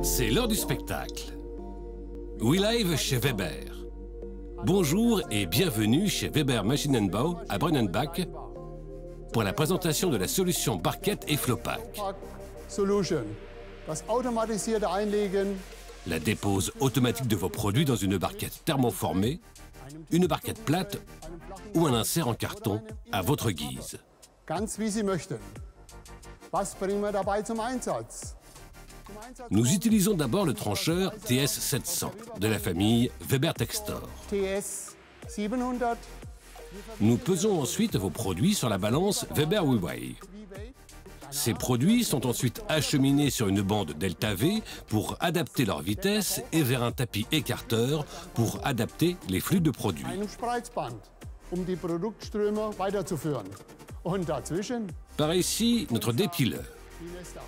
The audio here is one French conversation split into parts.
C'est l'heure du spectacle. We Live chez Weber. Bonjour et bienvenue chez Weber Maschinenbau à Brunnenbach pour la présentation de la solution Barquette et Flopac. La dépose automatique de vos produits dans une barquette thermoformée, une barquette plate ou un insert en carton à votre guise. Nous utilisons d'abord le trancheur TS700 de la famille Weber Textor. Nous pesons ensuite vos produits sur la balance Weber WeWeigh. Ces produits sont ensuite acheminés sur une bande Delta V pour adapter leur vitesse et vers un tapis écarteur pour adapter les flux de produits. Par ici, notre dépileur.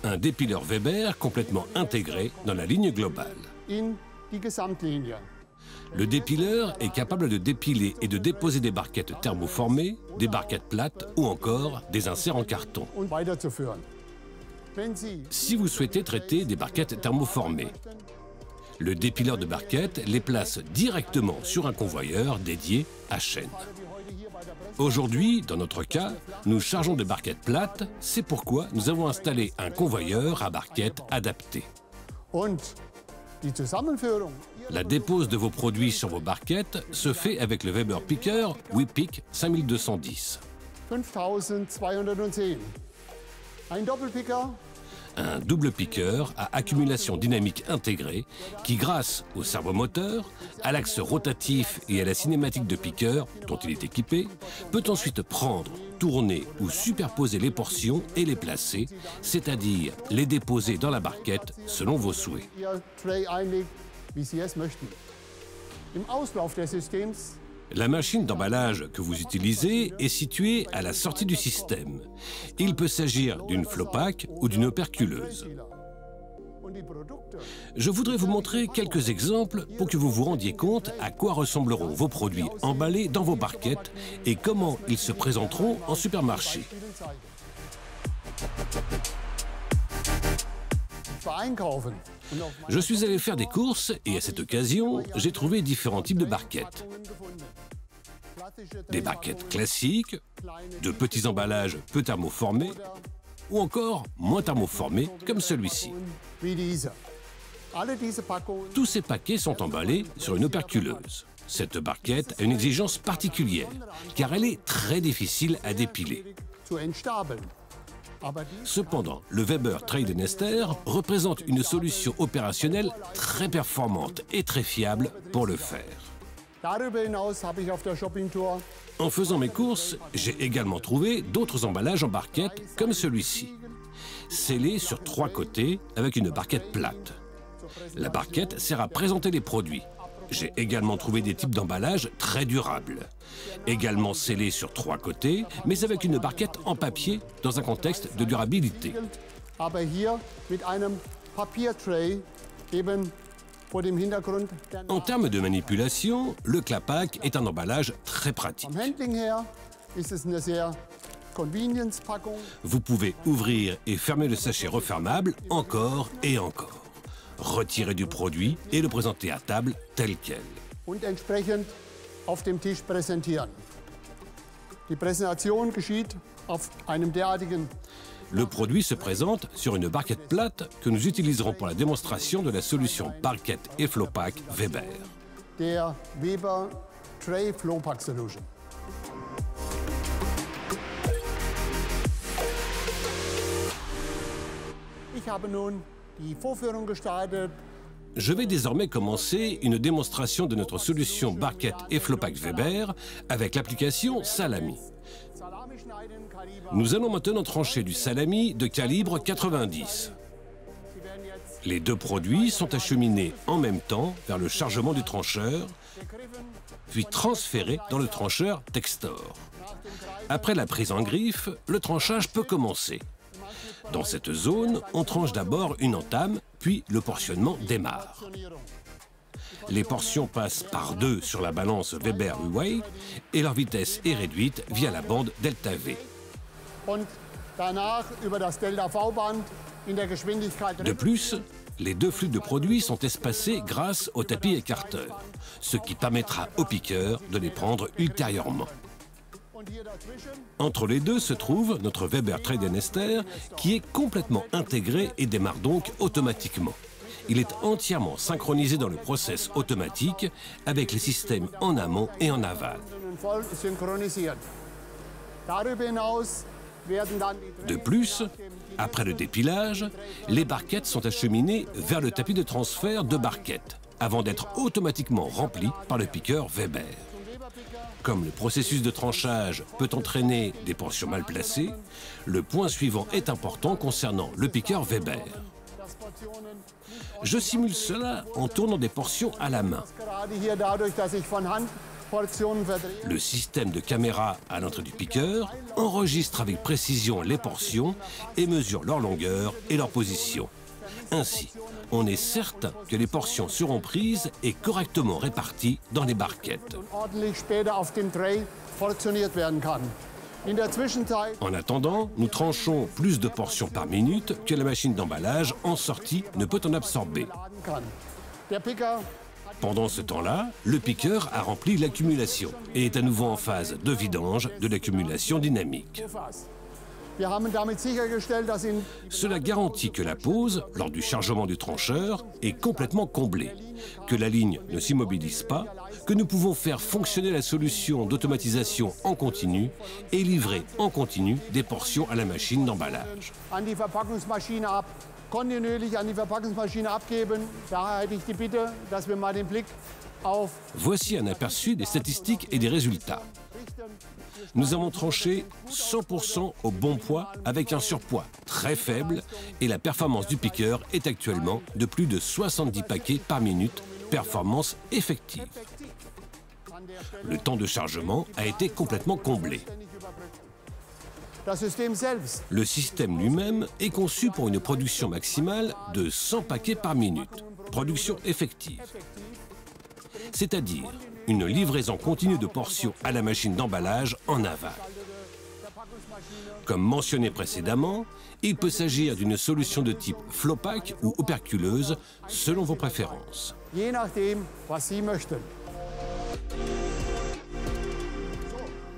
Un dépileur Weber complètement intégré dans la ligne globale. Le dépileur est capable de dépiler et de déposer des barquettes thermoformées, des barquettes plates ou encore des inserts en carton. Si vous souhaitez traiter des barquettes thermoformées, le dépileur de barquettes les place directement sur un convoyeur dédié à chaîne. Aujourd'hui, dans notre cas, nous chargeons de barquettes plates, c'est pourquoi nous avons installé un convoyeur à barquettes adapté. La dépose de vos produits sur vos barquettes se fait avec le Weber Picker WePick 5210. Un double piqueur à accumulation dynamique intégrée qui, grâce au servomoteur, à l'axe rotatif et à la cinématique de piqueur dont il est équipé, peut ensuite prendre, tourner ou superposer les portions et les placer, c'est-à-dire les déposer dans la barquette selon vos souhaits. La machine d'emballage que vous utilisez est située à la sortie du système. Il peut s'agir d'une Flopac ou d'une operculeuse. Je voudrais vous montrer quelques exemples pour que vous vous rendiez compte à quoi ressembleront vos produits emballés dans vos barquettes et comment ils se présenteront en supermarché. Je suis allé faire des courses et à cette occasion, j'ai trouvé différents types de barquettes. Des barquettes classiques, de petits emballages peu thermoformés ou encore moins thermoformés comme celui-ci. Tous ces paquets sont emballés sur une operculeuse. Cette barquette a une exigence particulière car elle est très difficile à dépiler. Cependant, le Weber Trade Nester représente une solution opérationnelle très performante et très fiable pour le faire. En faisant mes courses, j'ai également trouvé d'autres emballages en barquette comme celui-ci, scellé sur 3 côtés avec une barquette plate. La barquette sert à présenter les produits. J'ai également trouvé des types d'emballages très durables, également scellés sur 3 côtés, mais avec une barquette en papier dans un contexte de durabilité. En termes de manipulation, le Klapak est un emballage très pratique. Vous pouvez ouvrir et fermer le sachet refermable encore et encore. Retirer du produit et le présenter à table tel quel. Le produit se présente sur une barquette plate que nous utiliserons pour la démonstration de la solution Barquette et Flopac Weber. Der Weber Tray Flopac Solution. Ich habe nun die Vorführung gestartet. Je vais désormais commencer une démonstration de notre solution Barquette et Flopac Weber avec l'application Salami. Nous allons maintenant trancher du salami de calibre 90. Les deux produits sont acheminés en même temps vers le chargement du trancheur, puis transférés dans le trancheur Textor. Après la prise en griffe, le tranchage peut commencer. Dans cette zone, on tranche d'abord une entame, puis le portionnement démarre. Les portions passent par 2 sur la balance Weber WeWeigh et leur vitesse est réduite via la bande Delta V. De plus, Les deux flux de produits sont espacés grâce au tapis écarteur, ce qui permettra au piqueur de les prendre ultérieurement. Entre les deux se trouve notre Weber Traidenester qui est complètement intégré et démarre donc automatiquement. Il est entièrement synchronisé dans le process automatique avec les systèmes en amont et en aval. De plus, après le dépilage, les barquettes sont acheminées vers le tapis de transfert de barquettes avant d'être automatiquement remplies par le piqueur Weber. Comme le processus de tranchage peut entraîner des portions mal placées, le point suivant est important concernant le piqueur Weber. Je simule cela en tournant des portions à la main. Le système de caméra à l'entrée du piqueur enregistre avec précision les portions et mesure leur longueur et leur position. Ainsi, on est certain que les portions seront prises et correctement réparties dans les barquettes. En attendant, nous tranchons plus de portions par minute que la machine d'emballage en sortie ne peut en absorber. Pendant ce temps-là, le piqueur a rempli l'accumulation et est à nouveau en phase de vidange de l'accumulation dynamique. Cela garantit que la pause, lors du chargement du trancheur, est complètement comblée, que la ligne ne s'immobilise pas, que nous pouvons faire fonctionner la solution d'automatisation en continu et livrer en continu des portions à la machine d'emballage. Voici un aperçu des statistiques et des résultats. Nous avons tranché 100% au bon poids avec un surpoids très faible et la performance du piqueur est actuellement de plus de 70 paquets par minute, performance effective. Le temps de chargement a été complètement comblé. Le système lui-même est conçu pour une production maximale de 100 paquets par minute, production effective. C'est-à-dire une livraison continue de portions à la machine d'emballage en aval. Comme mentionné précédemment, il peut s'agir d'une solution de type flow-pack ou operculeuse selon vos préférences.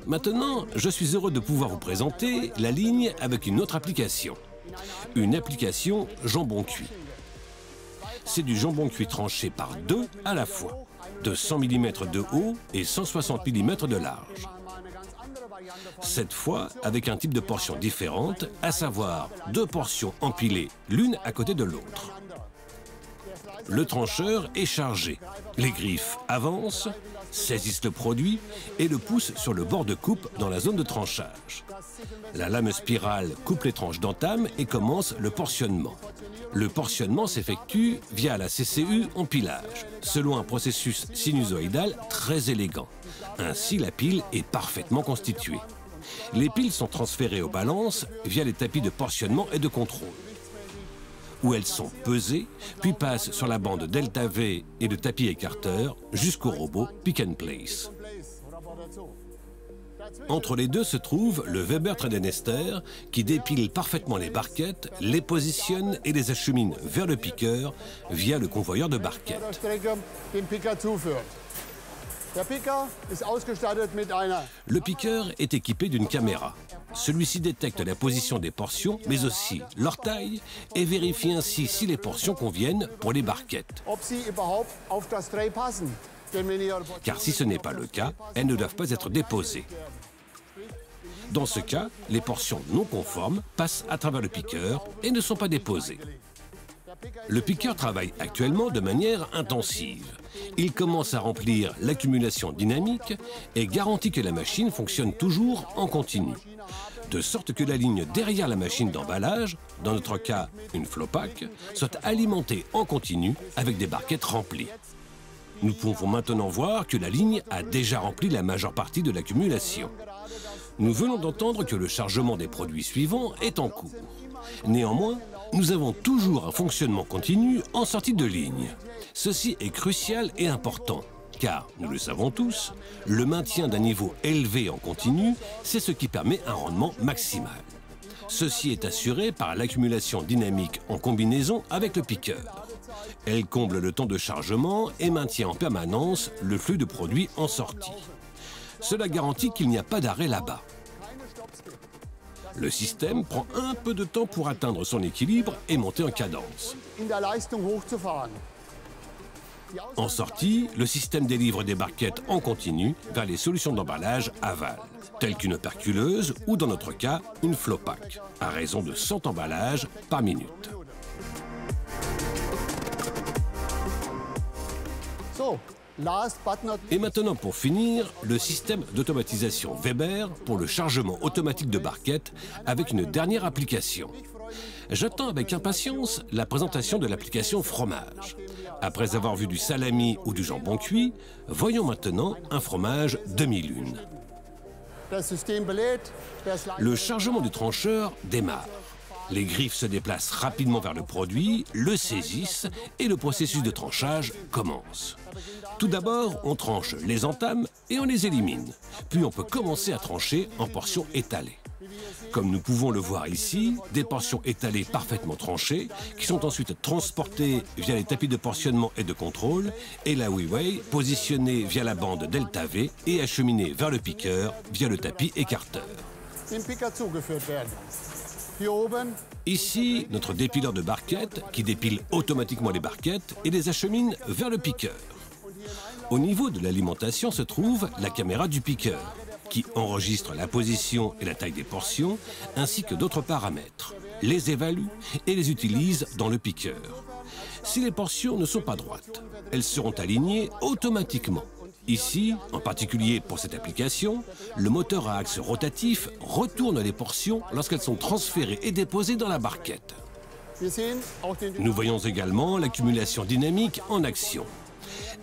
Maintenant, je suis heureux de pouvoir vous présenter la ligne avec une autre application. Une application jambon cuit. C'est du jambon cuit tranché par deux à la fois, de 100 mm de haut et 160 mm de large. Cette fois, avec un type de portion différente, à savoir deux portions empilées l'une à côté de l'autre. Le trancheur est chargé. Les griffes avancent, saisissent le produit et le poussent sur le bord de coupe dans la zone de tranchage. La lame spirale coupe les tranches d'entame et commence le portionnement. Le portionnement s'effectue via la CCU empilage, selon un processus sinusoïdal très élégant. Ainsi, la pile est parfaitement constituée. Les piles sont transférées aux balances via les tapis de portionnement et de contrôle, où elles sont pesées, puis passent sur la bande Delta V et le tapis écarteur jusqu'au robot Pick and Place. Entre les deux se trouve le Weber Traidenester qui dépile parfaitement les barquettes, les positionne et les achemine vers le piqueur via le convoyeur de barquettes. Le piqueur est équipé d'une caméra. Celui-ci détecte la position des portions, mais aussi leur taille, et vérifie ainsi si les portions conviennent pour les barquettes. Car si ce n'est pas le cas, elles ne doivent pas être déposées. Dans ce cas, les portions non conformes passent à travers le piqueur et ne sont pas déposées. Le piqueur travaille actuellement de manière intensive. Il commence à remplir l'accumulation dynamique et garantit que la machine fonctionne toujours en continu. De sorte que la ligne derrière la machine d'emballage, dans notre cas une flow-pack, soit alimentée en continu avec des barquettes remplies. Nous pouvons maintenant voir que la ligne a déjà rempli la majeure partie de l'accumulation. Nous venons d'entendre que le chargement des produits suivants est en cours. Néanmoins, nous avons toujours un fonctionnement continu en sortie de ligne. Ceci est crucial et important, car, nous le savons tous, le maintien d'un niveau élevé en continu, c'est ce qui permet un rendement maximal. Ceci est assuré par l'accumulation dynamique en combinaison avec le piqueur. Elle comble le temps de chargement et maintient en permanence le flux de produit en sortie. Cela garantit qu'il n'y a pas d'arrêt là-bas. Le système prend un peu de temps pour atteindre son équilibre et monter en cadence. En sortie, le système délivre des barquettes en continu vers les solutions d'emballage aval, telles qu'une perculeuse ou, dans notre cas, une flow-pack, à raison de 100 emballages par minute. Et maintenant, pour finir, le système d'automatisation Weber pour le chargement automatique de barquettes avec une dernière application. J'attends avec impatience la présentation de l'application fromage. Après avoir vu du salami ou du jambon cuit, voyons maintenant un fromage demi-lune. Le chargement du trancheur démarre. Les griffes se déplacent rapidement vers le produit, le saisissent et le processus de tranchage commence. Tout d'abord, on tranche les entames et on les élimine. Puis on peut commencer à trancher en portions étalées. Comme nous pouvons le voir ici, des portions étalées parfaitement tranchées qui sont ensuite transportées via les tapis de portionnement et de contrôle et la Weiwei positionnée via la bande Delta V et acheminée vers le piqueur via le tapis écarteur. Ici, notre dépileur de barquettes qui dépile automatiquement les barquettes et les achemine vers le piqueur. Au niveau de l'alimentation se trouve la caméra du piqueur qui enregistre la position et la taille des portions ainsi que d'autres paramètres, les évalue et les utilise dans le piqueur. Si les portions ne sont pas droites, elles seront alignées automatiquement. Ici, en particulier pour cette application, le moteur à axe rotatif retourne les portions lorsqu'elles sont transférées et déposées dans la barquette. Nous voyons également l'accumulation dynamique en action.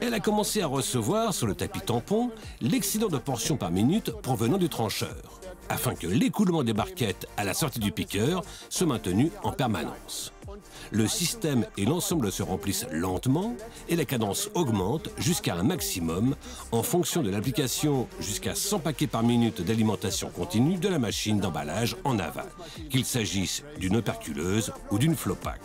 Elle a commencé à recevoir sur le tapis tampon l'excédent de portions par minute provenant du trancheur, afin que l'écoulement des barquettes à la sortie du piqueur soit maintenu en permanence. Le système et l'ensemble se remplissent lentement et la cadence augmente jusqu'à un maximum en fonction de l'application jusqu'à 100 paquets par minute d'alimentation continue de la machine d'emballage en aval, qu'il s'agisse d'une perculeuse ou d'une flow-pack.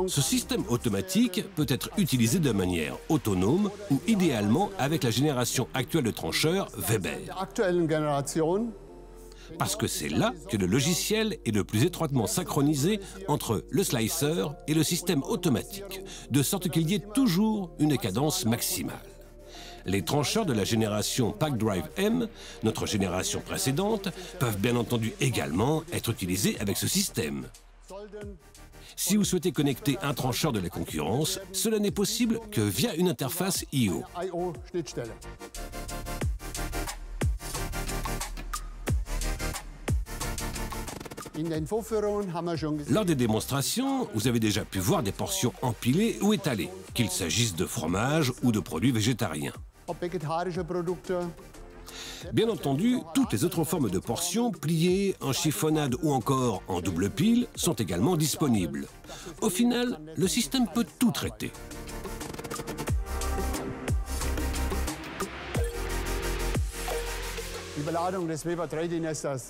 Ce système automatique peut être utilisé de manière autonome ou idéalement avec la génération actuelle de trancheurs Weber. Parce que c'est là que le logiciel est le plus étroitement synchronisé entre le slicer et le système automatique, de sorte qu'il y ait toujours une cadence maximale. Les trancheurs de la génération PackDrive M, notre génération précédente, peuvent bien entendu également être utilisés avec ce système. Si vous souhaitez connecter un trancheur de la concurrence, cela n'est possible que via une interface I/O. Lors des démonstrations, vous avez déjà pu voir des portions empilées ou étalées, qu'il s'agisse de fromage ou de produits végétariens. Bien entendu, toutes les autres formes de portions, pliées, en chiffonnade ou encore en double pile, sont également disponibles. Au final, le système peut tout traiter.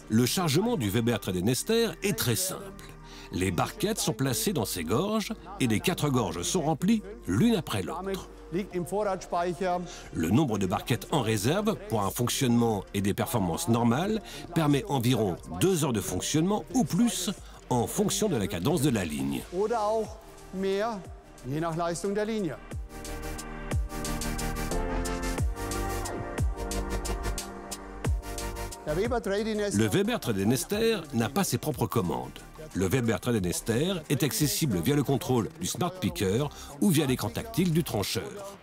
Le chargement du Weber Tredennester est très simple. Les barquettes sont placées dans ces gorges et les 4 gorges sont remplies l'une après l'autre. Le nombre de barquettes en réserve pour un fonctionnement et des performances normales permet environ 2 heures de fonctionnement ou plus en fonction de la cadence de la ligne. Le Weber Tredennester n'a pas ses propres commandes. Le Weber Tredennester est accessible via le contrôle du Smart Picker ou via l'écran tactile du trancheur.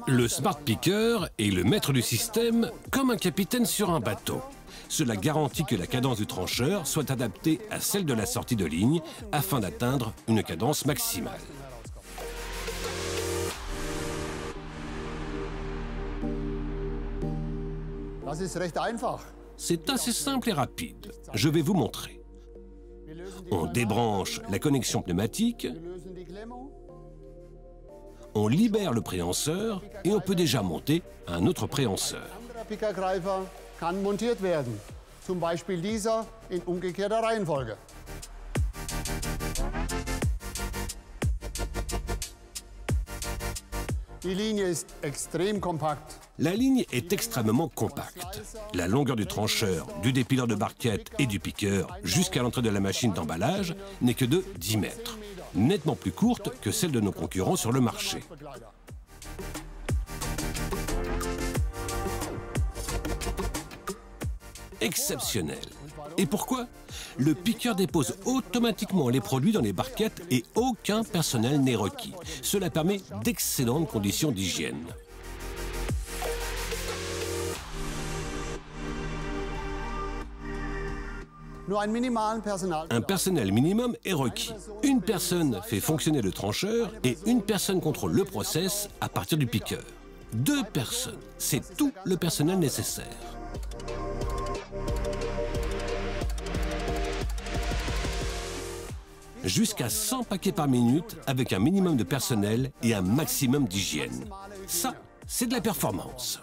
Le Smart Picker est le maître du système comme un capitaine sur un bateau. Cela garantit que la cadence du trancheur soit adaptée à celle de la sortie de ligne afin d'atteindre une cadence maximale. Das ist recht einfach. C'est assez simple et rapide. Je vais vous montrer. On débranche la connexion pneumatique, Wir lösen die Klemmung. on libère le préhenseur et on peut déjà monter un autre préhenseur. Ein anderer Pickergreifer kann montiert werden. Zum Beispiel dieser in umgekehrter Reihenfolge. Die Linie ist extrem kompakt. La ligne est extrêmement compacte. La longueur du trancheur, du dépileur de barquette et du piqueur jusqu'à l'entrée de la machine d'emballage n'est que de 10 mètres, nettement plus courte que celle de nos concurrents sur le marché. Exceptionnel. Et pourquoi? Le piqueur dépose automatiquement les produits dans les barquettes et aucun personnel n'est requis. Cela permet d'excellentes conditions d'hygiène. Un personnel minimum est requis. Une personne fait fonctionner le trancheur et une personne contrôle le process à partir du piqueur. 2 personnes, c'est tout le personnel nécessaire. Jusqu'à 100 paquets par minute avec un minimum de personnel et un maximum d'hygiène. Ça, c'est de la performance.